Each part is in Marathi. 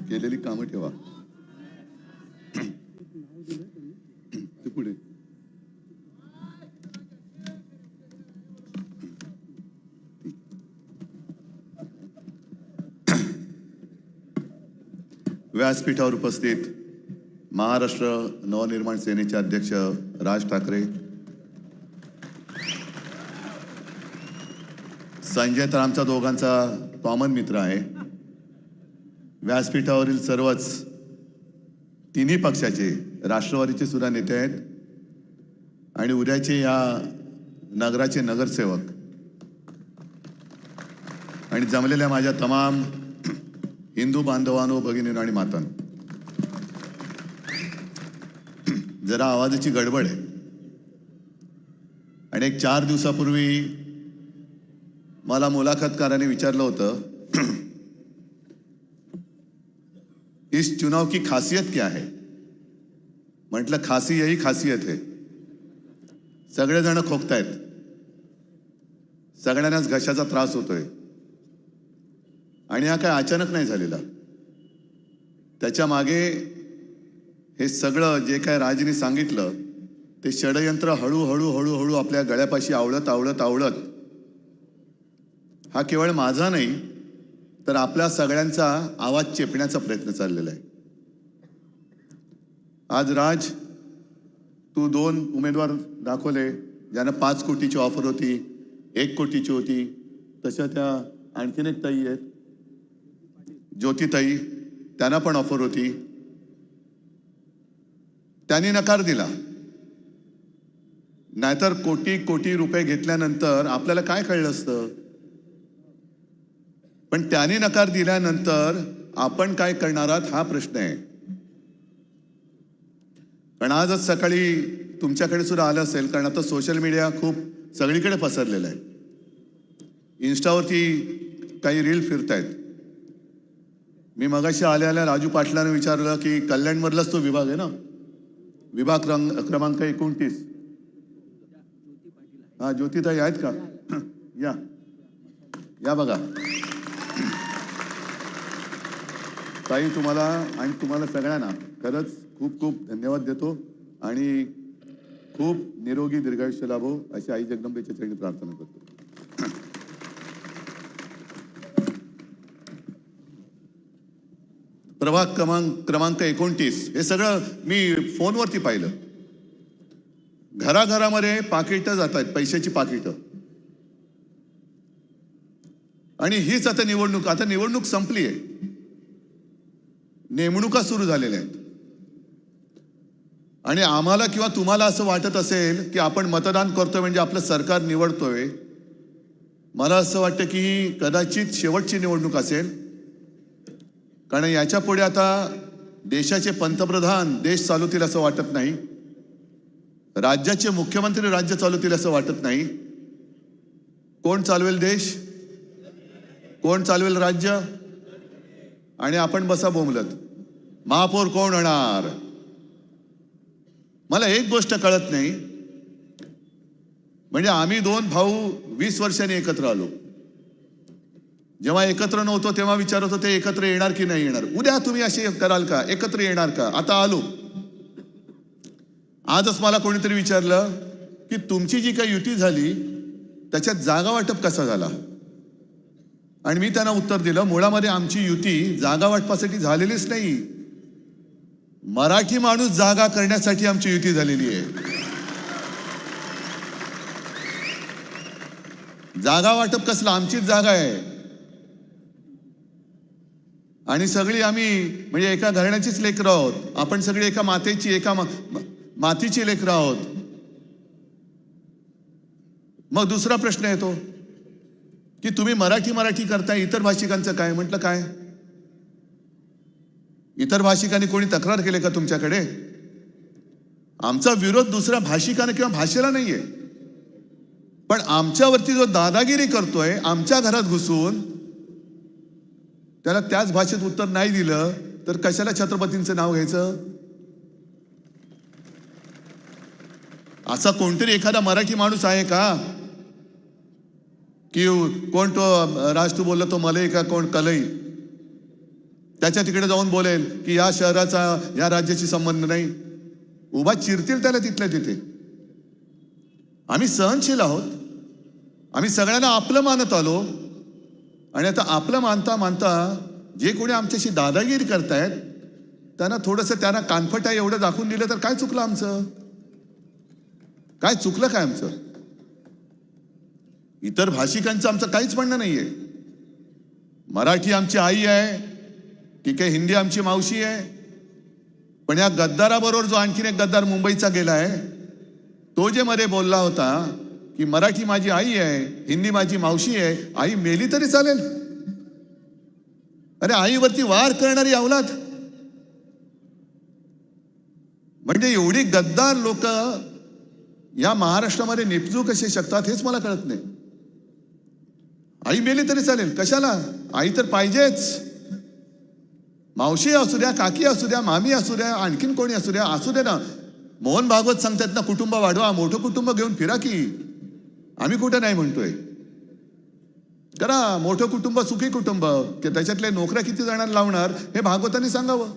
केलेली कामं ठेवा. ते पुढे व्यासपीठावर उपस्थित महाराष्ट्र नवनिर्माण सेनेचे अध्यक्ष राज ठाकरे, संजय तर आमच्या दोघांचा कॉमन मित्र आहे. व्यासपीठावरील सर्वच तिन्ही पक्षाचे, राष्ट्रवादीचे सुद्धा नेते आहेत आणि उद्याचे या नगराचे नगरसेवक आणि जमलेल्या माझ्या तमाम हिंदू बांधवांनो, भगिनींनो आणि मातांनो, जरा आवाजाची गडबड आहे. आणि एक 4 दिवसापूर्वी मला मुलाखतकाराने विचारलं होतं, इस चुनाव की खासियत क्या है? म्हटलं खासी यही खासियत है. सगळेजण खोकतायत, सगळ्यांनाच घशाचा त्रास होतोय आणि हा काय अचानक नाही झालेला. त्याच्या मागे हे सगळं जे काय राजनी सांगितलं ते षडयंत्र हळूहळू हळूहळू आपल्या गळ्यापाशी आवळत आवळत आवळत हा केवळ माझा नाही तर आपल्या सगळ्यांचा आवाज चेपण्याचा प्रयत्न चाललेला आहे. आज राज, तू 2 उमेदवार दाखवले ज्यांना 5 कोटीची ऑफर होती, 1 कोटीची होती. तशा त्या आणखीन एक ताई आहेत, ज्योतिताई, त्यांना पण ऑफर होती. त्यांनी नकार दिला. नाहीतर कोटी कोटी रुपये घेतल्यानंतर आपल्याला काय कळलं असतं. पण त्यांनी नकार दिल्यानंतर आपण काय करणार आहात हा प्रश्न आहे. पण आजच सकाळी तुमच्याकडे सुद्धा आलं असेल, कारण आता सोशल मीडिया खूप सगळीकडे पसरलेला आहे. इन्स्टावरती काही रील फिरतायत. मी मगाशी आल्या राजू पाटलाने विचारलं की कल्याणमधलाच तो विभाग आहे ना, विभाग क्रमांक 29. हा, ज्योतिताई आहेत का? या या बघा ताई, तुम्हाला आणि तुम्हाला सगळ्यांना खरंच खूप खूप धन्यवाद देतो आणि खूप निरोगी दीर्घायुष्य लाभो अशी आई जगदंबेच्या चरणी प्रार्थना करतो. प्रभाग क्रमांक 29 हे सगळं मी फोनवरती पाहिलं. घराघरामध्ये पाकिटं जात आहेत, पैशाची पाकिटं. आणि हीच आता निवडणूक संपली आहे, नेमणुका सुरू झालेल्या आहेत. आणि आम्हाला किंवा तुम्हाला असं वाटत असेल की आपण मतदान करतोय म्हणजे आपलं सरकार निवडतोय, मला असं वाटतं की कदाचित शेवटची निवडणूक असेल. कारण याच्या पुढे आता देशाचे पंतप्रधान देश चालवतील असं वाटत नाही, राज्याचे मुख्यमंत्री राज्य चालवतील असं वाटत नाही. कोण चालवेल देश, कोण चालवेल राज्य? आणि आपण बसा बोंबलत, महापौर कोण होणार? मला एक गोष्ट कळत नाही, म्हणजे आम्ही 2 भाऊ 20 वर्षांनी एकत्र आलो. जेव्हा एकत्र नव्हतो तेव्हा विचारत होते एकत्र येणार की नाही येणार, उद्या तुम्ही असे कराल का, एकत्र येणार का? आता आलो. आजच मला कोणीतरी विचारलं की तुमची जी काही युती झाली त्याच्यात जागा वाटप कसा झाला. आणि मी त्यांना उत्तर दिलं, मुळामध्ये आमची युती जागा वाटपासाठी झालेलीच नाही, मराठी माणूस जागा करण्यासाठी आमची युती झालेली आहे. जागा वाटप कसलं, आमचीच जागा आहे. आणि सगळी आम्ही म्हणजे एका घराण्याचीच लेकरं आहोत. आपण सगळी एका मातेची, एका मातीची लेकरं आहोत. मग दुसरा प्रश्न येतो की तुम्ही मराठी करताय, इतर भाषिकांचं काय? म्हटलं काय, इतर भाषिकांनी कोणी तक्रार केली का तुमच्याकडे? आमचा विरोध दुसऱ्या भाषिकाने किंवा भाषेला नाहीये, पण आमच्यावरती जो दादागिरी करतोय, आमच्या घरात घुसून त्याला त्याच भाषेत उत्तर नाही दिलं तर कशाला छत्रपतींचं नाव घ्यायचं? असा कोणतरी एखादा मराठी माणूस आहे का की कोण तो राज तू बोलला तो मलई का कोण कलई, त्याच्या तिकडे जाऊन बोलेल की या शहराचा या राज्याशी संबंध नाही, उभा चिरतील त्याला तिथल्या तिथे. आम्ही सहनशील आहोत, आम्ही सगळ्यांना आपलं मानत आलो. आणि आता आपलं मानता मानता जे कोणी आमच्याशी दादागिरी करतायत त्यांना थोडंसं त्यांना कानफटा एवढं दाखवून दिलं तर काय चुकलं आमचं? काय चुकलं काय आमचं? इतर भाषिकांचं आमचं काहीच म्हणणं नाहीये. मराठी आमची आई आहे, ठीक आहे, हिंदी आमची मावशी आहे. पण या गद्दाराबरोबर जो आणखीन एक गद्दार मुंबईचा गेलाय, तो जे मध्ये बोलला होता की मराठी माझी आई आहे, हिंदी माझी मावशी आहे, आई मेली तरी चालेल. अरे आईवरती वार करणारी अवलाद, म्हणजे एवढी गद्दार लोक या महाराष्ट्रामध्ये निपजू कसे शकतात हेच मला कळत नाही. आई मेली तरी चालेल, कशाला? आई तर पाहिजेच. मावशी असू द्या, काकी असू द्या, मामी असू द्या, आणखीन कोणी असू दे ना. मोहन भागवत सांगतात ना, कुटुंब वाढवा, मोठं कुटुंब घेऊन फिरा की. आम्ही कुठं नाही म्हणतोय, करा मोठं कुटुंब, सुखी कुटुंब. त्याच्यातले नोकऱ्या किती जणांना लावणार हे भागवतांनी सांगावं,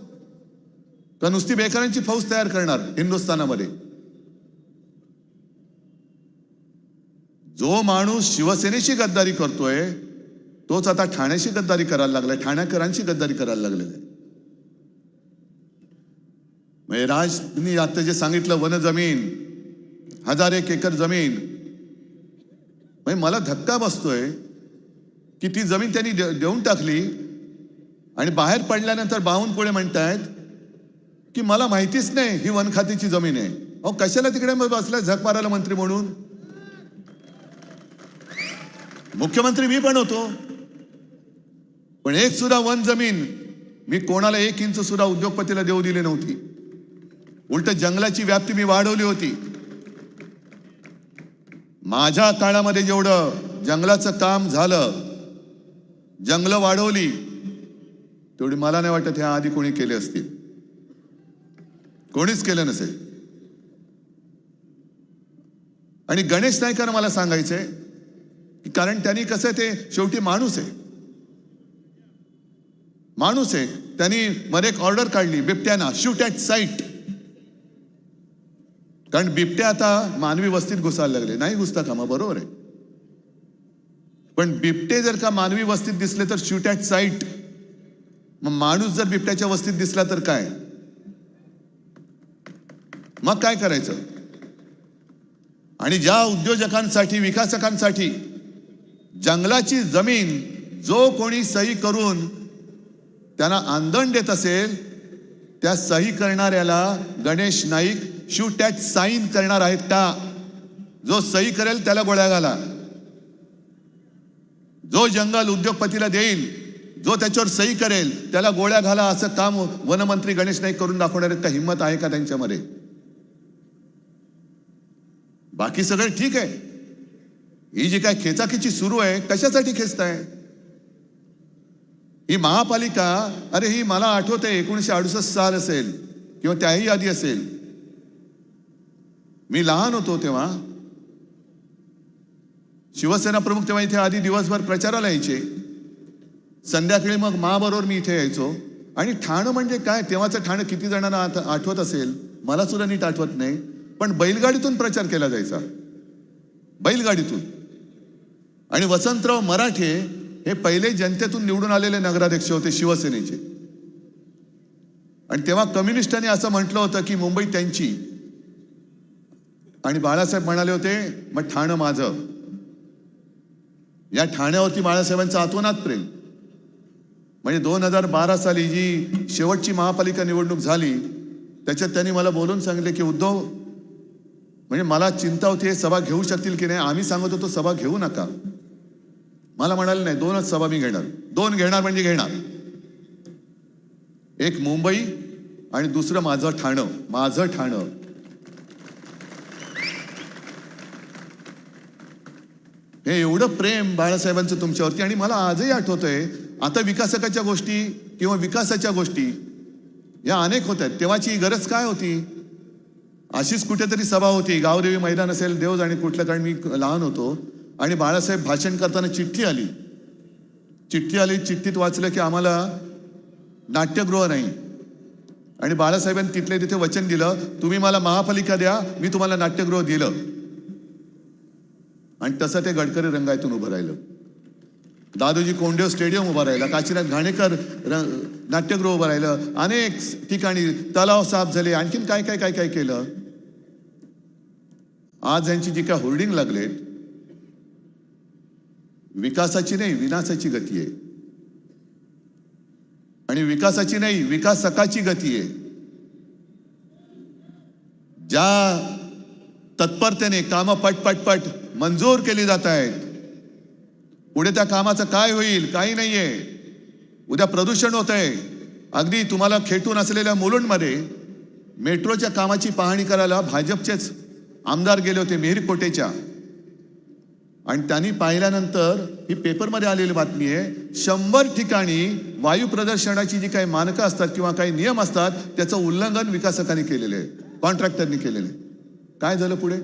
का नुसती बेकारांची फौज तयार करणार हिंदुस्थानामध्ये? जो माणूस शिवसेनेशी गद्दारी करतोय तोच आता ठाण्याशी गद्दारी करायला लागलाय, ठाण्याकरांची गद्दारी करायला लागलेला आहे. म्हणजे राजनी आता जे सांगितलं, वन जमीन 1000 एकर जमीन, म्हणजे मला धक्का बसतोय की ती जमीन त्यांनी देऊन टाकली आणि बाहेर पडल्यानंतर बावनकुळे म्हणतायत की मला माहितीच नाही ही वन खात्याची जमीन आहे. अहो कशाला तिकडे बसलाय झक मारायला मंत्री म्हणून? मुख्यमंत्री मी पण होतो, पण एक सुद्धा वन जमीन मी कोणाला 1 इंच सुद्धा उद्योगपतीला देऊ दिली नव्हती. उलट जंगलाची व्याप्ती मी वाढवली होती. माझ्या काळामध्ये जेवढं जंगलाचं काम झालं, जंगलं वाढवली, तेवढी मला नाही वाटत ह्या आधी कोणी केले असतील. कोणीच केलं नसेल. आणि गणेश नाईकांना मला सांगायचंय की कारण त्यांनी कसं ते शेवटी माणूस आहे, माणूस आहे. त्यांनी मध्ये एक ऑर्डर काढली बिबट्याना, शूट ॲट साईट. कारण बिबट्या आता मानवी वस्तीत घुसायला लागले. नाही घुसता का? मग बरोबर आहे, पण बिबटे जर का मानवी वस्तीत दिसले तर शूट ॲट साईट. मग माणूस जर बिबट्याच्या वस्तीत दिसला तर काय? मग काय करायचं? आणि ज्या उद्योजकांसाठी, विकासकांसाठी जंगलाची जमीन जो कोणी सही करून त्यांना आंदण देत असेल, त्या सही करणाऱ्याला Ganesh Naik shoot at sight करणार आहेत का? जो सही करेल त्याला गोळ्या घाला. जो जंगल उद्योगपतीला देईल, जो त्याच्यावर सही करेल त्याला गोळ्या घाला. असं काम वनमंत्री गणेश नाईक करून दाखवणार आहेत का? हिंमत आहे का त्यांच्यामध्ये? बाकी सगळं ठीक आहे. ही जी काय खेचाखेची सुरू आहे, कशासाठी खेचताय? ही महापालिका, अरे ही मला आठवत आहे 1968 साल असेल किंवा त्याही आधी असेल. मी लहान होतो तेव्हा. शिवसेना प्रमुख तेव्हा इथे आधी दिवसभर प्रचाराला यायचे, संध्याकाळी मग बरोबर मी इथे यायचो. आणि ठाणं म्हणजे काय, तेव्हाचं ठाणं किती जणांना आठवत असेल, मला सुद्धा नीट आठवत नाही, पण बैलगाडीतून प्रचार केला जायचा, बैलगाडीतून. आणि वसंतराव मराठे हे पहिले जनतेतून निवडून आलेले नगराध्यक्ष होते शिवसेनेचे. आणि तेव्हा कम्युनिस्टांनी असं म्हटलं होतं की मुंबई त्यांची, आणि बाळासाहेब म्हणाले होते मग ठाणं माझं. या ठाण्यावरती बाळासाहेबांचं आतोनात प्रेम. म्हणजे 2012 साली जी शेवटची महापालिका निवडणूक झाली त्याच्यात त्यांनी मला बोलून सांगितले की उद्धव, म्हणजे मला चिंता होती हे सभा घेऊ शकतील की नाही. आम्ही सांगत होतो सभा घेऊ नका. मला म्हणाले नाही, 2च सभा मी घेणार. 2 घेणार म्हणजे घेणार. एक मुंबई आणि दुसरं माझं ठाणं, माझं ठाणं. हे एवढं प्रेम बाळासाहेबांचं तुमच्यावरती. आणि मला आजही आठवतंय, आता विकासकाच्या गोष्टी किंवा विकासाच्या गोष्टी या अनेक होत आहेत. तेव्हाची गरज काय होती? अशीच कुठेतरी सभा होती, गावदेवी मैदान असेल, देव आणि कुठलं, कारण मी लहान होतो. आणि बाळासाहेब भाषण करताना चिठ्ठी आली. चिठ्ठीत वाचलं की आम्हाला नाट्यगृह नाही. आणि बाळासाहेबांनी तिथले तिथे वचन दिलं, तुम्ही मला महापालिका द्या, मी तुम्हाला नाट्यगृह दिलं. आणि तसं ते गडकरी रंगायतून उभं राहिलं. दादोजी कोंडदेव स्टेडियम उभं राहिलं, काशीनाथ घाणेकर नाट्यगृह उभं राहिलं, अनेक ठिकाणी तलाव साफ झाले, आणखीन काय काय काय काय केलं. आज यांची जी काय होर्डिंग लागलेत, विकासाची नाही विनाशाची गती आहे. आणि विकासाची नाही विकासकाची गती आहे. ज्या तत्परतेने कामं पट मंजूर केली जात आहेत, पुढे त्या कामाचं काय होईल काही नाहीये. उद्या प्रदूषण होतंय. अगदी तुम्हाला खेटून असलेल्या मुलुंडमध्ये मेट्रोच्या कामाची पाहणी करायला भाजपचेच आमदार गेले होते, मेहरकोटेच्या. आणि त्यांनी पाहिल्यानंतर ही पेपरमध्ये आलेली बातमी आहे, 100 ठिकाणी वायू प्रदूषणाची जी काही मानकं असतात किंवा काही नियम असतात त्याचं उल्लंघन विकासकांनी केलेले आहे, कॉन्ट्रॅक्टरनी केलेले. काय झालं पुढे?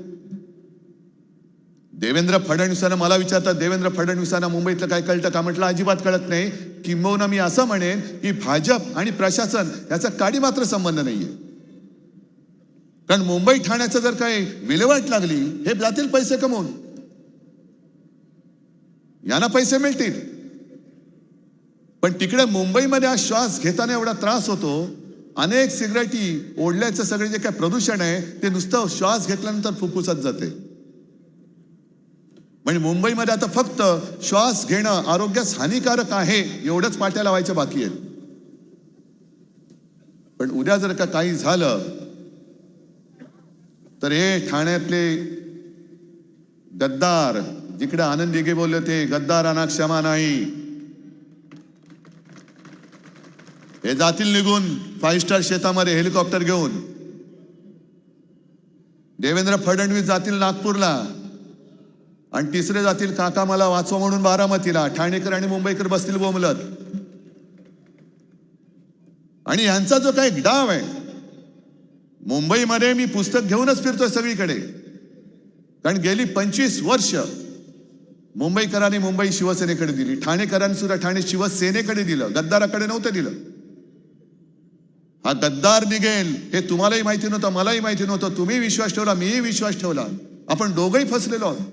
देवेंद्र फडणवीसांना मला विचारतात, देवेंद्र फडणवीसांना मुंबईतलं काय कळतं का? म्हटलं अजिबात कळत नाही. किंबहुना मी असं म्हणेन की भाजप आणि प्रशासन याचा काडी मात्र संबंध नाहीये. कारण मुंबई ठाण्याचं जर काही विल्हेवाट लागली, हे जातील पैसे कमवून, यांना पैसे मिळतील. पण तिकडे मुंबईमध्ये आज श्वास घेताना एवढा त्रास होतो. अनेक सिगरेटी ओढल्याचं सगळे जे काही प्रदूषण आहे ते नुसतं श्वास घेतल्यानंतर फुफ्फुसात जाते. म्हणजे मुंबईमध्ये आता फक्त श्वास घेणं आरोग्यास हानिकारक आहे एवढंच पाट्या लावायचं बाकी आहे. पण उद्या जर का काही झालं तर हे ठाण्यातले गद्दार, जिकडे आनंद दिघे बोलले ते गद्दारांना क्षमा नाही, हे जातील निघून 5 स्टार शेतामध्ये हेलिकॉप्टर घेऊन. देवेंद्र फडणवीस जातील नागपूरला आणि तिसरे जातील काका मला वाचवा म्हणून बारामतीला. ठाणेकर आणि मुंबईकर बसतील बोंबलत. आणि यांचा जो काही डाव आहे, मुंबईमध्ये मी पुस्तक घेऊनच फिरतोय सगळीकडे. कारण गेली 25 वर्ष मुंबईकरांनी मुंबई शिवसेनेकडे दिली, ठाणेकरांनी सुद्धा ठाणे शिवसेनेकडे दिलं, गद्दाराकडे नव्हतं दिलं. हा गद्दार निघेल हे तुम्हालाही माहिती नव्हतं, मलाही माहिती नव्हतं. तुम्ही विश्वास ठेवला, मीही विश्वास ठेवला, आपण दोघंही फसलेलो आहोत.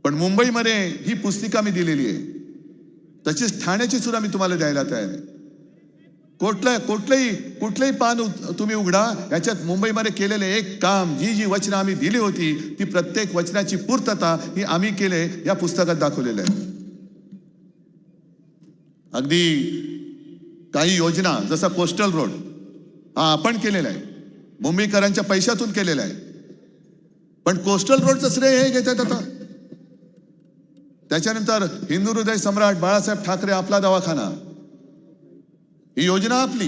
पण मुंबईमध्ये ही पुस्तिका मी दिलेली आहे, तशीच ठाण्याची सुद्धा मी तुम्हाला द्यायला तयार आहे. कुठलंही पान तुम्ही उघडा, याच्यात मुंबईमध्ये केलेले एक काम, जी वचनं आम्ही दिली होती ती प्रत्येक वचनाची पूर्तता ही आम्ही केले, या पुस्तकात दाखवलेलं आहे. अगदी काही योजना जसा कोस्टल रोड हा आपण केलेला आहे, मुंबईकरांच्या पैशातून केलेला आहे. पण कोस्टल रोडचं श्रेय हे घेतात आता. त्याच्यानंतर हिंदू हृदय सम्राट बाळासाहेब ठाकरे आपला दवाखाना, ही योजना आपली.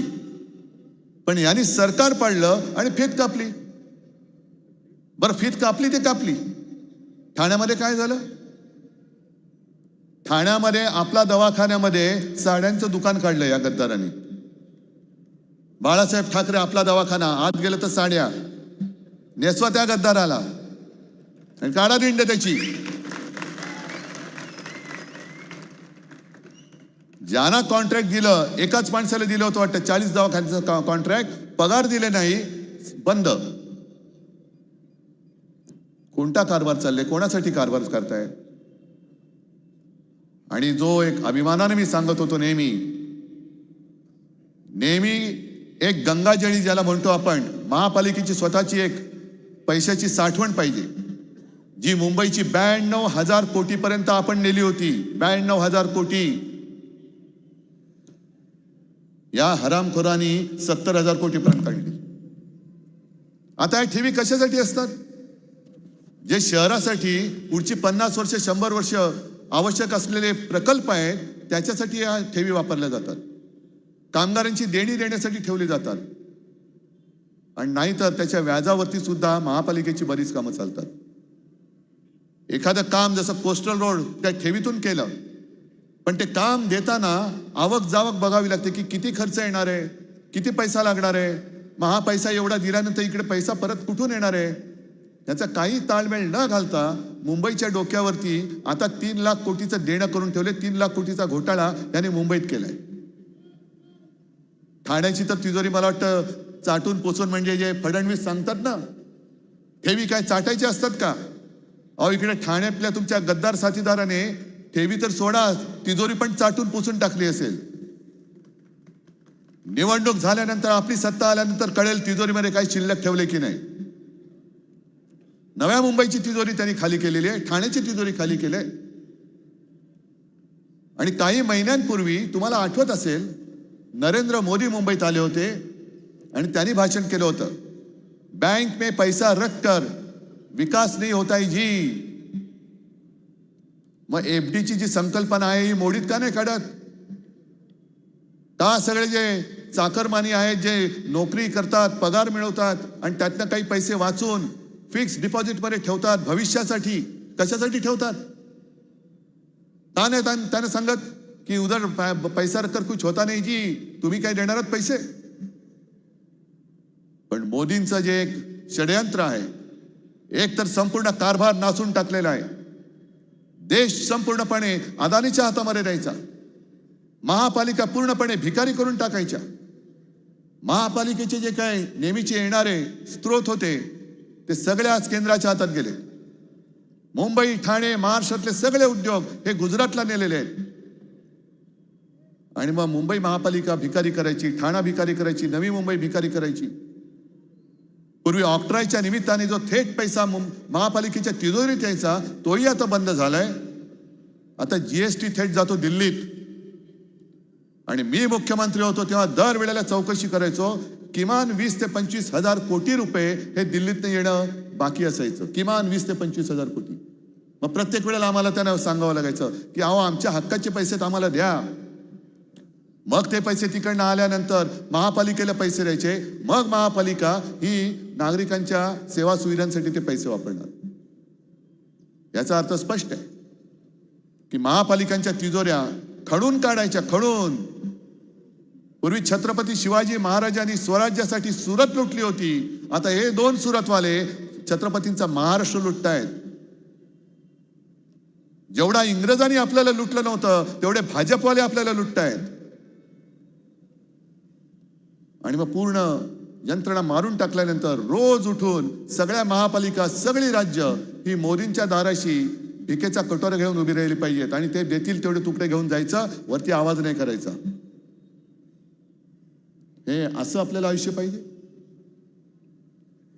पण यांनी सरकार पाडलं आणि फीत कापली. बरं, फीत कापली ते कापली. ठाण्यामध्ये काय झालं? ठाण्यामध्ये आपला दवाखान्यामध्ये साड्यांचं दुकान काढलं या गद्दारांनी. बाळासाहेब ठाकरे आपला दवाखाना, आत गेलं तर साड्या नेसवा त्या गद्दाराला आणि काढा दिंड त्याची. ज्यांना कॉन्ट्रॅक्ट दिलं, एकाच माणसाला दिलं होतं वाटतं 40 दवाखान्याचं कॉन्ट्रॅक्ट, पगार दिले नाही, बंद. कोणता कारभार चालले? कोणासाठी कारभार करताय? आणि जो एक अभिमानाने मी सांगत होतो, नेहमी एक गंगाजळी ज्याला म्हणतो आपण, महापालिकेची स्वतःची एक पैशाची साठवण पाहिजे, जी मुंबईची 92,000 कोटीपर्यंत आपण नेली होती. 92,000 कोटी. या हरामखोरांनी 70,000 कोटीपर्यंत काढली. आता या ठेवी कशासाठी असतात? जे शहरासाठी पुढची 50 वर्ष 100 वर्ष आवश्यक असलेले प्रकल्प आहेत त्याच्यासाठी या ठेवी वापरल्या जातात. कामगारांची देणी देण्यासाठी ठेवली जातात. आणि नाहीतर त्याच्या व्याजावरती सुद्धा महापालिकेची बरीच कामं चालतात. एखादं काम जसं कोस्टल रोड त्या ठेवीतून केलं, पण ते काम देताना आवक जावक बघावी लागते की किती खर्च येणार आहे, किती पैसा लागणार आहे. मग हा पैसा एवढा दिल्यानंतर इकडे पैसा परत कुठून येणार आहे, याचा काही ताळमेळ न घालता मुंबईच्या डोक्यावरती आता 3 लाख कोटीचं देणं करून ठेवले. 3 लाख कोटीचा घोटाळा याने मुंबईत केलाय. ठाण्याची तर तिजोरी मला वाटतं चाटून पोचून म्हणजे जे फडणवीस सांगतात ना, ठेवी काय चाटायचे असतात का? अहो इकडे ठाण्यातल्या तुमच्या गद्दार साथीदाराने ठेवी तर सोडा, तिजोरी पण चाटून पुसून टाकली असेल. निवडणूक झाल्यानंतर, आपली सत्ता आल्यानंतर कळेल तिजोरीमध्ये काही शिल्लक ठेवले की नाही. नव्या मुंबईची तिजोरी त्यांनी खाली केलेली आहे, ठाण्याची तिजोरी खाली केली आहे. आणि काही महिन्यांपूर्वी तुम्हाला आठवत असेल, नरेंद्र मोदी मुंबईत आले होते आणि त्यांनी भाषण केलं होतं, बैंक में पैसा रख कर विकास नहीं होता है जी. मग एफडीची जी संकल्पना आहे ही मोडीत का नाही काढत? का सगळे जे चाकरमानी आहेत, जे नोकरी करतात, पगार मिळवतात आणि त्यातनं काही पैसे वाचून फिक्स डिपॉझिट मध्ये ठेवतात भविष्यासाठी, कशासाठी ठेवतात? का नाही त्याने सांगत की उधर पैसा रखकर कुछ होता नहीं जी, तुम्ही काय देणार आहात पैसे? पण मोदींचं जे एक षडयंत्र आहे, एक तर संपूर्ण कारभार नासून टाकलेला आहे. देश संपूर्णपणे अदानीच्या हातामध्ये द्यायचा, महापालिका पूर्णपणे भिकारी करून टाकायच्या. महापालिकेचे जे काय नेहमीचे येणारे स्रोत होते ते सगळे आज केंद्राच्या हातात गेले. मुंबई, ठाणे, महाराष्ट्रातले सगळे उद्योग हे गुजरातला नेलेले आहेत. आणि मग मुंबई महापालिका भिकारी करायची, ठाणा भिकारी करायची, नवी मुंबई भिकारी करायची. पूर्वी ऑक्ट्रायच्या निमित्ताने जो थेट पैसा महापालिकेच्या तिजोरीत यायचा तोही आता बंद झालाय. आता जीएसटी थेट जातो दिल्लीत. आणि मी मुख्यमंत्री होतो तेव्हा दर वेळेला चौकशी करायचो, किमान 20 ते 25 हजार कोटी रुपये हे दिल्लीतनं येणं बाकी असायचं, किमान 20 ते 25 हजार कोटी. मग प्रत्येक वेळेला आम्हाला त्यांना सांगावं लागायचं की अहो आमच्या हक्काचे पैसे आम्हाला द्या. मग ते पैसे तिकडनं आल्यानंतर महापालिकेला पैसे द्यायचे, मग महापालिका ही नागरिकांच्या सेवा सुविधांसाठी ते पैसे वापरणार. याचा अर्थ स्पष्ट आहे की महापालिकांच्या तिजोऱ्या खणून काढायच्या, खणून. पूर्वी छत्रपती शिवाजी महाराजांनी स्वराज्यासाठी सुरत लुटली होती, आता हे दोन सुरतवाले छत्रपतींचा महाराष्ट्र लुटतायत. जेवढा इंग्रजांनी आपल्याला लुटलं नव्हतं तेवढे भाजपवाले आपल्याला लुटतायत. आणि मग पूर्ण यंत्रणा मारून टाकल्यानंतर रोज उठून सगळ्या महापालिका, सगळी राज्य ही मोदींच्या दाराशी भिकेचा कटोरा घेऊन उभी राहिली पाहिजेत. आणि ते देतील तेवढे तुकडे घेऊन जायचं, वरती आवाज नाही करायचा. हे असं आपल्याला आयुष्य पाहिजे?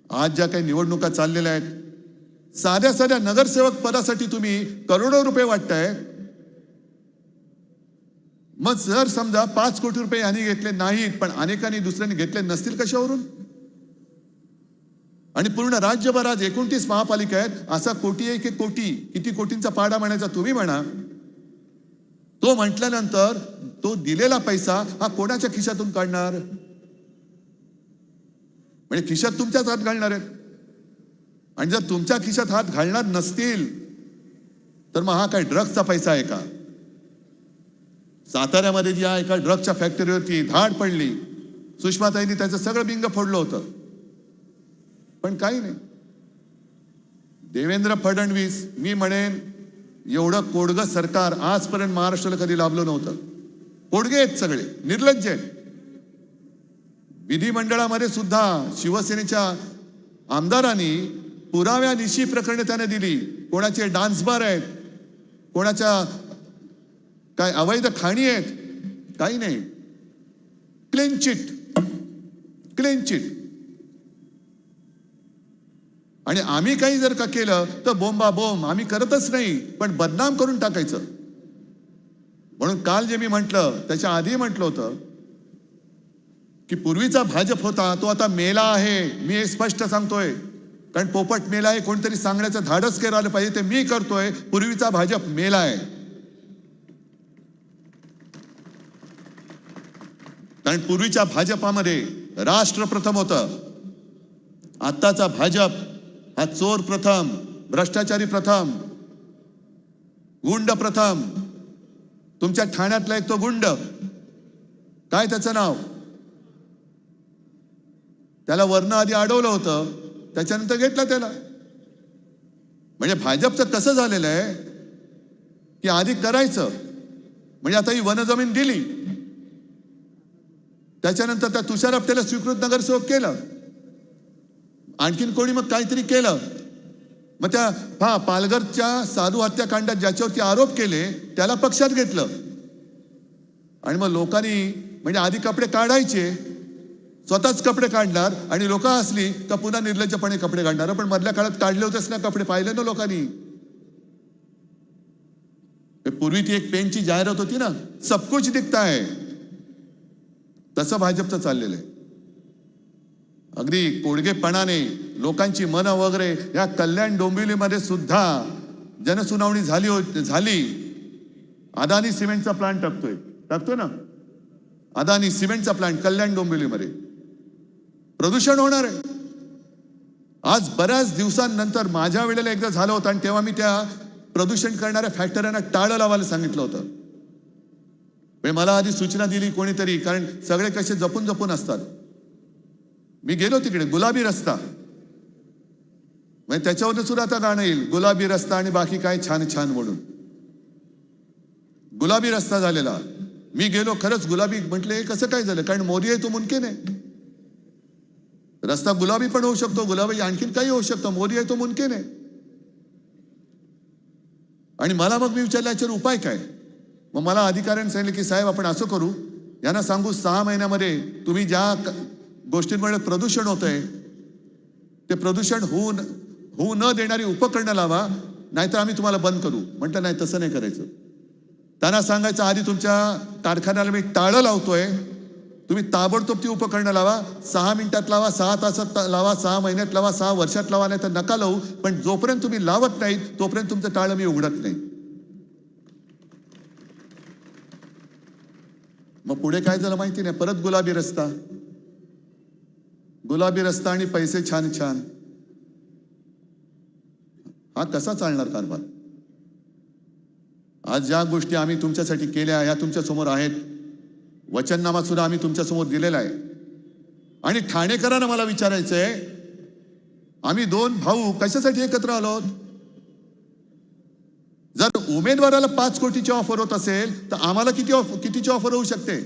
आज ज्या काही निवडणुका चाललेल्या आहेत, साध्या साध्या नगरसेवक पदासाठी तुम्ही करोडो रुपये वाटताय. मग जर समजा 5 कोटी रुपये यांनी घेतले नाहीत पण अनेकांनी दुसऱ्यांनी घेतले नसतील कशावरून? आणि पूर्ण राज्यभर आज 29 महापालिका आहेत, असा कोटी एक एक कोटी, किती कोटींचा पाडा म्हणायचा तुम्ही म्हणा. तो म्हटल्यानंतर तो दिलेला पैसा हा कोणाच्या खिशातून काढणार? म्हणजे खिशात तुमच्याच हात घालणार आहेत. आणि जर तुमच्या खिशात हात घालणार नसतील तर मग हा काय ड्रग्सचा पैसा आहे का? साताऱ्यामध्ये जी एका ड्रग्सच्या फॅक्टरीवरती धाड पडली, सुषमाताईंनी त्याचं सगळं बिंग फोडलं होतं, पण काही नाही. देवेंद्र फडणवीस, मी म्हणेन एवढं कोडगं सरकार आजपर्यंत महाराष्ट्राला कधी लाभलं नव्हतं. कोडगे आहेत सगळे, निर्लज्ज आहेत. विधिमंडळामध्ये सुद्धा शिवसेनेच्या आमदारांनी पुराव्यानिशी प्रकरणे त्याने दिली. कोणाचे डान्स बार आहेत, कोणाच्या काय अवैध खाणी आहेत, काही नाही. Clean chit, clean chit. आणि आम्ही काही जर का केलं तर बोंबा बोंब, आम्ही करतच नाही पण बदनाम करून टाकायचं. म्हणून काल जे मी म्हटलं त्याच्या आधी म्हटलं होतं की पूर्वीचा भाजप होता तो आता मेला आहे. मी हे स्पष्ट सांगतोय, कारण पोपट मेला आहे कोणतरी सांगण्याचं धाडस करायला पाहिजे, ते मी करतोय. पूर्वीचा भाजप मेला आहे. कारण पूर्वीच्या भाजपामध्ये राष्ट्र प्रथम होतं. आत्ताचा भाजप हा चोर प्रथम, भ्रष्टाचारी प्रथम, गुंड प्रथम. तुमच्या ठाण्यातला एक तो गुंड, काय त्याचं नाव, त्याला वर्ण आधी अडवलं होतं, त्याच्यानंतर घेतलं त्याला. म्हणजे भाजपचं कसं झालेलं आहे की आधी करायचं, म्हणजे आता ही वनजमीन दिली, त्याच्यानंतर त्या तुषार आपटेला स्वीकृत नगरसेवक केलं, आणखीन कोणी मग काहीतरी केलं. मग त्या पालघरच्या साधू हत्याकांडात ज्याच्यावरती आरोप केले त्याला पक्षात घेतलं. आणि मग लोकांनी म्हणजे आधी कपडे काढायचे, स्वतःच कपडे काढणार आणि लोक असली तर पुन्हा निर्लज्जपणे कपडे काढणार. पण मधल्या काळात काढले होतेच ना कपडे, पाहिले ना लोकांनी. पूर्वी ती एक पेनची जाहिरात होती ना, सब कुछ दिखता है, तसं भाजपचं चाललेलं आहे. अगदी कोडगेपणाने लोकांची मनं वगैरे. या कल्याण डोंबिवलीमध्ये सुद्धा जनसुनावणी झाली. अदानी सिमेंटचा प्लांट टाकतोय ना, अदानी सिमेंटचा प्लांट कल्याण डोंबिवलीमध्ये. प्रदूषण होणार आहे. आज बऱ्याच दिवसांनंतर माझ्या वेळेला एकदा झालं होतं आणि तेव्हा मी त्या प्रदूषण करणाऱ्या फॅक्टऱ्यांना टाळं लावायला सांगितलं होतं. मला आधी सूचना दिली कोणीतरी, कारण सगळे कसे जपून जपून असतात. मी गेलो तिकडे, गुलाबी रस्ता, म्हणजे त्याच्यावर सुद्धा आता गाणं येईल, गुलाबी रस्ता आणि बाकी काय छान छान म्हणून. गुलाबी रस्ता झालेला. मी गेलो, खरंच गुलाबी. म्हटले कसं काय झालं? कारण मोदी आहे तो मुमकिन आहे. रस्ता गुलाबी पण होऊ शकतो, गुलाबी आणखीन काही होऊ शकतं. मोदी आहे तो मुमकिन आहे. आणि मला मग मी विचारलं याच्यावर उपाय काय? मग मला अधिकाऱ्यांनी सांगितलं की साहेब आपण असं करू, यांना सांगू 6 महिन्यामध्ये तुम्ही ज्या गोष्टींमुळे प्रदूषण होतंय ते प्रदूषण होऊ न देणारी उपकरणं लावा, नाहीतर आम्ही तुम्हाला बंद करू. म्हटलं नाही, तसं नाही करायचं. त्यांना सांगायचं आधी तुमच्या कारखान्याला मी टाळं लावतोय, तुम्ही ताबडतोब ती उपकरणं लावा. 6 मिनिटात लावा, 6 तासात लावा, 6 महिन्यात लावा, 6 वर्षात लावा, नाही तर नका लावू. पण जोपर्यंत तुम्ही लावत नाही तोपर्यंत तुमचं टाळं मी उघडत नाही. मग पुढे काय झालं माहिती नाही. परत गुलाबी रस्ता, गुलाबी रस्ता आणि पैसे छान छान. हा कसा चालणार कारभार? आज ज्या गोष्टी आम्ही तुमच्यासाठी केल्या ह्या तुमच्या समोर आहेत. वचननामा सुद्धा आम्ही तुमच्या समोर दिलेला आहे. आणि ठाणेकरांना मला विचारायचंय, आम्ही 2 भाऊ कशासाठी एकत्र आलो? जर उमेदवाराला 5 कोटीची ऑफर होत असेल तर आम्हाला कितीची ऑफर होऊ शकते?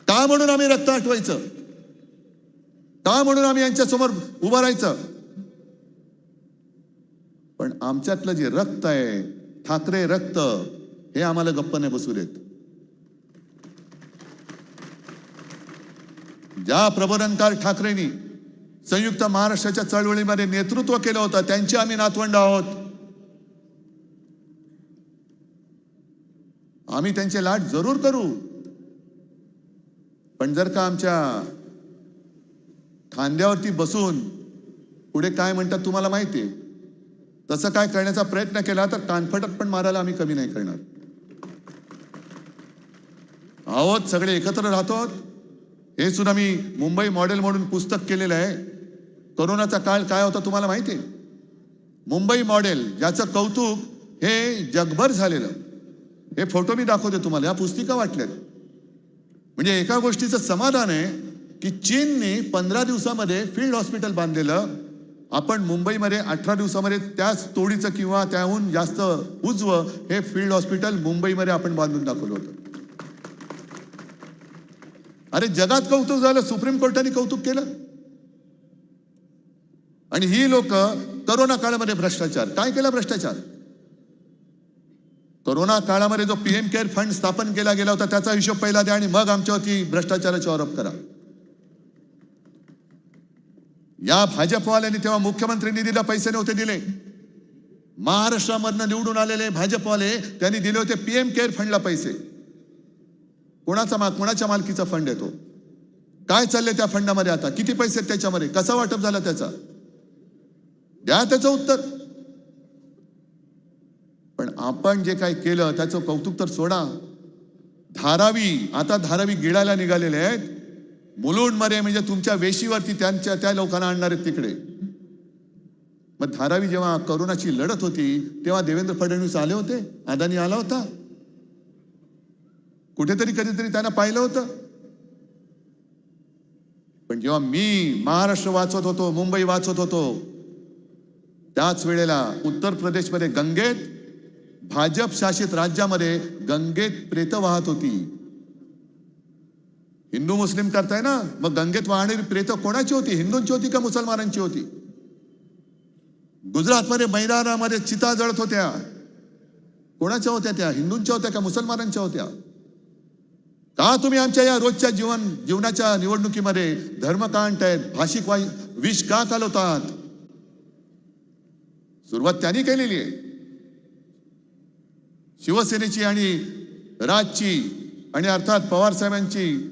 का म्हणून आम्ही रक्त आठवायचं? का म्हणून आम्ही यांच्या समोर उभं राहायचं? पण आमच्यातलं जे रक्त आहे, ठाकरे रक्त, हे आम्हाला गप्प नाही बसू देत. ज्या प्रबोधनकार ठाकरेंनी संयुक्त महाराष्ट्राच्या चळवळीमध्ये नेतृत्व केलं होतं, त्यांची आम्ही नातवंड आहोत. आम्ही त्यांचे लाड जरूर करू. पण जर का आमच्या खांद्यावरती बसून पुढे काय म्हणतात तुम्हाला माहिती आहे, तसं काय करण्याचा प्रयत्न केला तर कानफटत पण मारायला आम्ही कमी नाही करणार आहोत. सगळे एकत्र राहतो. हे सुद्धा मी मुंबई मॉडेल म्हणून पुस्तक केलेलं आहे. कोरोनाचा काळ काय होता तुम्हाला माहिती आहे? मुंबई मॉडेल, ज्याचं कौतुक हे जगभर झालेलं. हे फोटो मी दाखवते तुम्हाला, या पुस्तिका वाटल्यात. म्हणजे एका गोष्टीचं समाधान आहे की चीनने 15 दिवसामध्ये फील्ड हॉस्पिटल बांधलेलं. आपण मुंबईमध्ये 18 दिवसामध्ये त्याच तोडीचं किंवा त्याहून जास्त उजवं हे फील्ड हॉस्पिटल मुंबईमध्ये आपण बांधून दाखवलं होतं. अरे जगात कौतुक झालं, सुप्रीम कोर्टाने कौतुक केलं. आणि ही लोक करोना काळामध्ये भ्रष्टाचार काय केला? भ्रष्टाचार कोरोना काळामध्ये जो पीएम केअर फंड स्थापन केला गेला होता त्याचा हिशोब पहिला द्या आणि मग आमच्यावरती भ्रष्टाचाराचे आरोप करा. या भाजपवाल्यांनी तेव्हा मुख्यमंत्री निधीला पैसे नव्हते दिले. महाराष्ट्रामधनं निवडून आलेले भाजपवाले त्यांनी दिले होते पीएम केअर फंडला पैसे. कोणाच्या मालकीचा फंड आहे तो? काय चाललंय त्या फंडामध्ये? आता किती पैसे आहेत त्याच्यामध्ये? कसा वाटप झाला त्याचा? द्या त्याचं उत्तर. पण आपण जे काही केलं त्याचं कौतुक तर सोडा. आता धारावी गिळायला निघालेले आहेत. मुलुंडमध्ये म्हणजे तुमच्या वेशीवरती त्या लोकांना आणणार आहेत तिकडे. मग धारावी जेव्हा करोनाची लढत होती तेव्हा देवेंद्र फडणवीस आले होते, अदानी आला होता. कुठेतरी कधीतरी त्यांना पाहिलं होतं. पण जेव्हा मी महाराष्ट्र वाचवत होतो, मुंबई वाचवत होतो, त्याच वेळेला उत्तर प्रदेशमध्ये गंगेत भाजप शासित राज्यामध्ये गंगेत प्रेत वाहत होती. हिंदू मुस्लिम करताय ना, मग गंगेत वाहणारी प्रेत कोणाची होती? हिंदूंची होती का मुसलमानांची होती? गुजरातमध्ये मैदानामध्ये चिता जळत होत्या, कोणाच्या होत्या त्या? हिंदूंच्या होत्या का मुसलमानांच्या होत्या? का तुम्ही आमच्या या रोजच्या जीवनाच्या निवडणुकीमध्ये धर्म का आणतायत? भाषिक विष का कालवतात? सुरुवात त्यांनी केलेली आहे, शिवसेनेची आणि राजची आणि अर्थात पवार साहेबांची.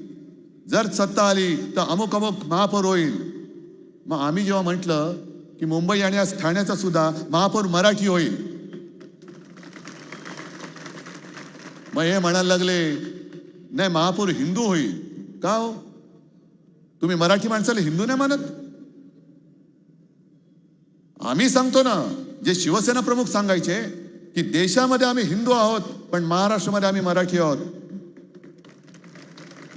जर सत्ता आली तर अमुक अमुक महापौर होईल. मग आम्ही जेव्हा म्हटलं की मुंबई आणि आज ठाण्याचा सुद्धा महापौर मराठी होईल, मग हे म्हणायला लागले नाही महापौर हिंदू होईल. का हो? तुम्ही मराठी माणसाला हिंदू नाही मानत? आम्ही सांगतो ना, जे शिवसेना प्रमुख सांगायचे की देशामध्ये आम्ही हिंदू आहोत पण महाराष्ट्रामध्ये आम्ही मराठी आहोत.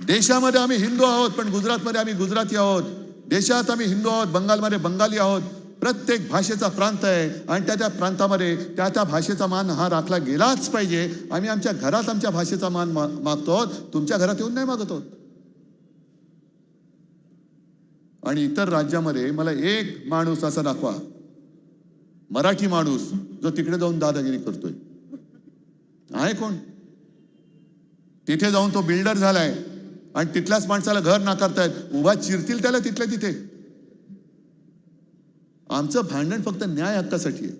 देशामध्ये आम्ही हिंदू आहोत पण गुजरातमध्ये आम्ही गुजराती आहोत. देशात आम्ही हिंदू आहोत, बंगालमध्ये बंगाली आहोत. प्रत्येक भाषेचा प्रांत आहे आणि त्या प्रांतामध्ये त्या भाषेचा मान हा राखला गेलाच पाहिजे. आम्ही आमच्या घरात आमच्या भाषेचा मान मागतो आहोत, तुमच्या घरात येऊन नाही मागत आहोत. आणि इतर राज्यामध्ये मला एक माणूस असा दाखवा, मराठी माणूस जो तिकडे जाऊन दादागिरी करतोय. आहे कोण? तिथे जाऊन तो बिल्डर झालाय आणि तिथल्याच माणसाला घर नाकारतायत, उभा चिरतील त्याला तिथल्या तिथे. आमचं भांडण फक्त न्याय हक्कासाठी आहे.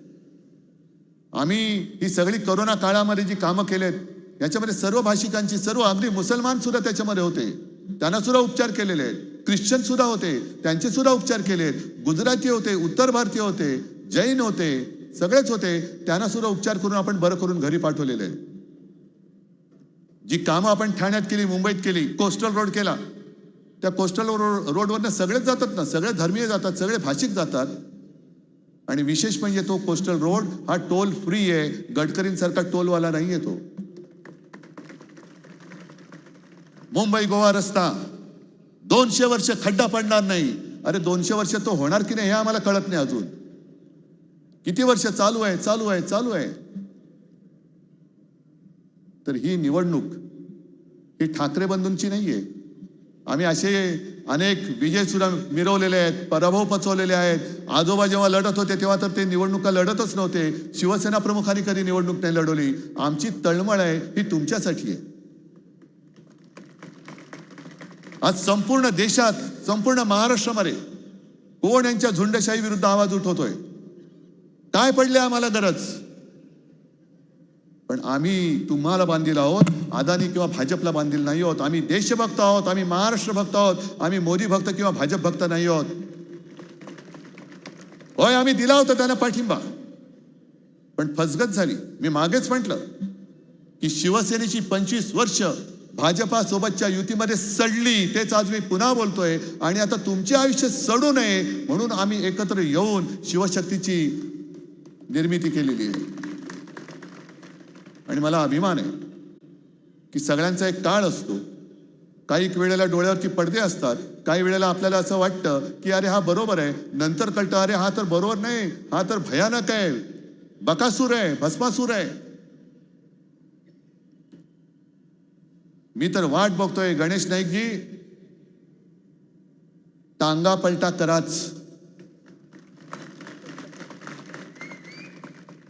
आम्ही ही सगळी कोरोना काळामध्ये जी कामं केलेत याच्यामध्ये सर्व भाषिकांची, सर्व अगदी मुसलमान सुद्धा त्याच्यामध्ये होते, त्यांना सुद्धा उपचार केलेले आहेत. ख्रिश्चन सुद्धा होते, त्यांचे सुद्धा उपचार केलेत. गुजराती होते, उत्तर भारतीय होते, जैन होते, सगळेच होते, त्यांना सुद्धा उपचार करून आपण बरं करून घरी पाठवलेले आहे. जी कामं आपण ठाण्यात केली, मुंबईत केली, कोस्टल रोड केला, त्या कोस्टल रोडवरनं सगळेच जातात ना, सगळे धर्मीय जातात, सगळे भाषिक जातात. आणि विशेष म्हणजे तो कोस्टल रोड हा टोल फ्री आहे, गडकरींसारखा टोलवाला नाही आहे तो. मुंबई गोवा रस्ता 200 वर्ष खड्डा पडणार नाही. अरे 200 वर्ष तो होणार की नाही हे आम्हाला कळत नाही अजून. किती वर्ष चालू आहे चालू आहे चालू आहे. तर ही निवडणूक ही ठाकरे बंधूंची नाहीये. आम्ही असे अनेक विजय सुद्धा मिरवलेले आहेत, पराभव पचवलेले आहेत. आजोबा जेव्हा लढत होते तेव्हा तर ते निवडणुका लढतच नव्हते. शिवसेना प्रमुखांनी कधी निवडणूक नाही लढवली. आमची तळमळ आहे ही तुमच्यासाठी आहे. आज संपूर्ण देशात, संपूर्ण महाराष्ट्रामध्ये कोण यांच्या झुंडशाही विरुद्ध आवाज उठवतोय? काय पडले आम्हाला गरज? पण आम्ही तुम्हाला बांधील आहोत, अदानी किंवा भाजपला बांधील नाही आहोत. आम्ही देशभक्त आहोत, आम्ही महाराष्ट्र भक्त आहोत, आम्ही मोदी भक्त किंवा भाजप भक्त नाही आहोत. होय, आम्ही दिला होता त्यांना पाठिंबा, पण फसगत झाली. मी मागेच म्हटलं की शिवसेनेची 25 वर्ष भाजपा सोबतच्या युतीमध्ये सडली, तेच आज मी पुन्हा बोलतोय. आणि आता तुमचे आयुष्य सडू नये म्हणून आम्ही एकत्र येऊन शिवशक्तीची निर्मिती केलेली आहे. आणि मला अभिमान आहे की सगळ्यांचा एक काळ असतो. काही वेळेला डोळ्यावरती पडदे असतात, काही वेळेला आपल्याला असं वाटतं की अरे हा बरोबर आहे, नंतर कळतं अरे हा तर बरोबर नाही, हा तर भयानक आहे, बकासूर आहे, भस्मासूर आहे. मी तर वाट बघतोय गणेश नाईकजी, टांगा पलटा कराच.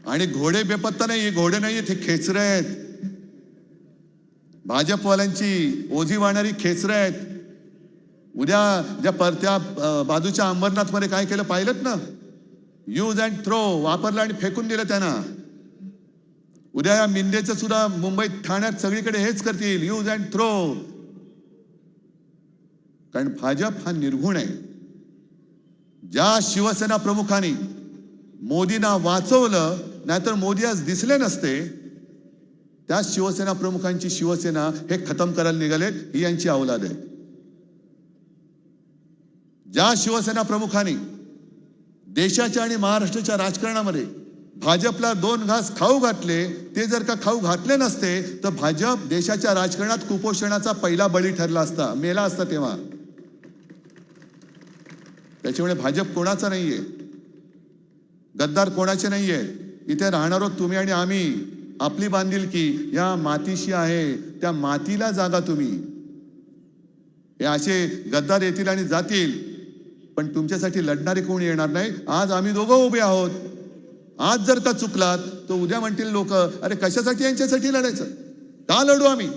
आणि घोडे बेपत्ता नाही, हे घोडे नाही, हे खेचरे आहेत. भाजपवाल्यांची ओझी वाहणारी खेचरे आहेत. उद्या ज्या परत्या बाजूच्या अंबरनाथ मध्ये काय केलं पाहिलं ना? यूज अँड थ्रो वापरलं आणि फेकून दिलं त्यांना. उद्या या मिंदेचं सुद्धा मुंबईत, ठाण्यात सगळीकडे हेच करतील, यूज अँड थ्रो. कारण भाजप हा निर्गुण आहे. ज्या शिवसेना प्रमुखांनी मोदींना वाचवलं, नाहीतर मोदी आज दिसले नसते, त्या शिवसेना प्रमुखांची शिवसेना हे खतम करायला निघालेत. ही यांची औलाद आहे. ज्या शिवसेना प्रमुखांनी देशाच्या आणि महाराष्ट्राच्या राजकारणामध्ये भाजपला 2 घास खाऊ घातले, ते जर का खाऊ घातले नसते तर भाजप देशाच्या राजकारणात कुपोषणाचा पहिला बळी ठरला असता, मेला असता तेव्हा. त्याच्यामुळे भाजप कोणाचा नाहीये, गद्दार कोणाचे नाहीये. इथे राहणार आहोत तुम्ही आणि आम्ही. आपली बांधिलकी या मातीशी आहे, त्या मातीला जागा तुम्ही. हे असे गद्दार येतील आणि जातील, पण तुमच्यासाठी लढणारे कोणी येणार नाही. आज आम्ही दोघं उभे आहोत. आज जर का चुकलात तर उद्या म्हणतील लोक, अरे कशासाठी यांच्यासाठी लढायचं, का लढू आम्ही.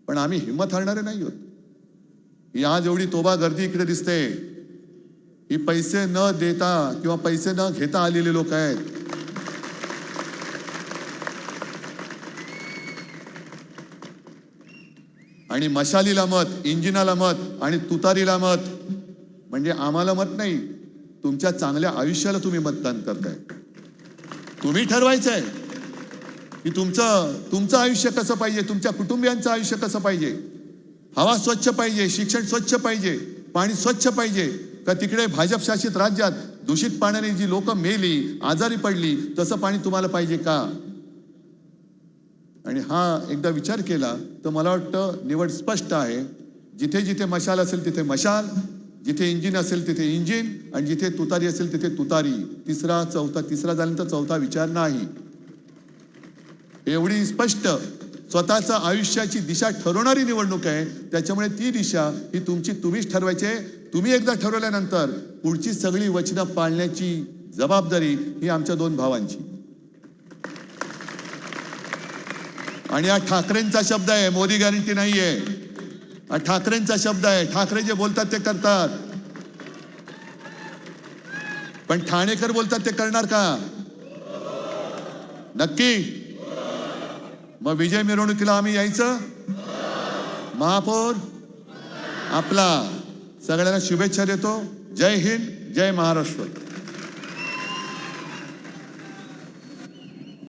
पण आम्ही हिंमत हारणारे नाही आहोत. ही आज एवढी तोबा गर्दी इकडे दिसते, ही पैसे न देता किंवा पैसे न घेता आलेले लोक आहेत. आणि मशालीला मत, इंजिनाला मत आणि तुतारीला मत, म्हणजे आम्हाला मत नाही, तुमच्या चांगल्या आयुष्याला तुम्ही मतदान करताय. तुम्ही ठरवायचंय की तुमचं आयुष्य कसं पाहिजे, तुमच्या कुटुंबियांचं आयुष्य कसं पाहिजे. हवा स्वच्छ पाहिजे, शिक्षण स्वच्छ पाहिजे, पाणी स्वच्छ पाहिजे, का तिकडे भाजप शासित राज्यात दूषित पाण्याने जी लोक मेली, आजारी पडली, तसं पाणी तुम्हाला पाहिजे का. आणि हा एकदा विचार केला तर मला वाटतं निवड स्पष्ट आहे. जिथे जिथे मशाल असेल तिथे मशाल, जिथे इंजिन असेल तिथे इंजिन, आणि जिथे तुतारी असेल तिथे तुतारी. तिसरा झाल्यानंतर चौथा विचार नाही. एवढी स्पष्ट स्वतःच्या आयुष्याची दिशा ठरवणारी निवडणूक आहे. त्याच्यामुळे ती दिशा ही तुम्हीच ठरवायची. तुम्ही एकदा ठरवल्यानंतर पुढची सगळी वचनं पाळण्याची जबाबदारी ही आमच्या 2 भावांची. आणि हा ठाकरेंचा शब्द आहे, मोदी गॅरंटी नाहीये. हा ठाकरेंचा शब्द आहे. ठाकरे जे बोलतात ते करतात, पण ठाणेकर बोलतात ते करणार का नक्की. मग विजय मिरवणुकीला आम्ही यायचं. महापौर आपला. सगळ्यांना शुभेच्छा देतो. जय हिंद, जय महाराष्ट्र.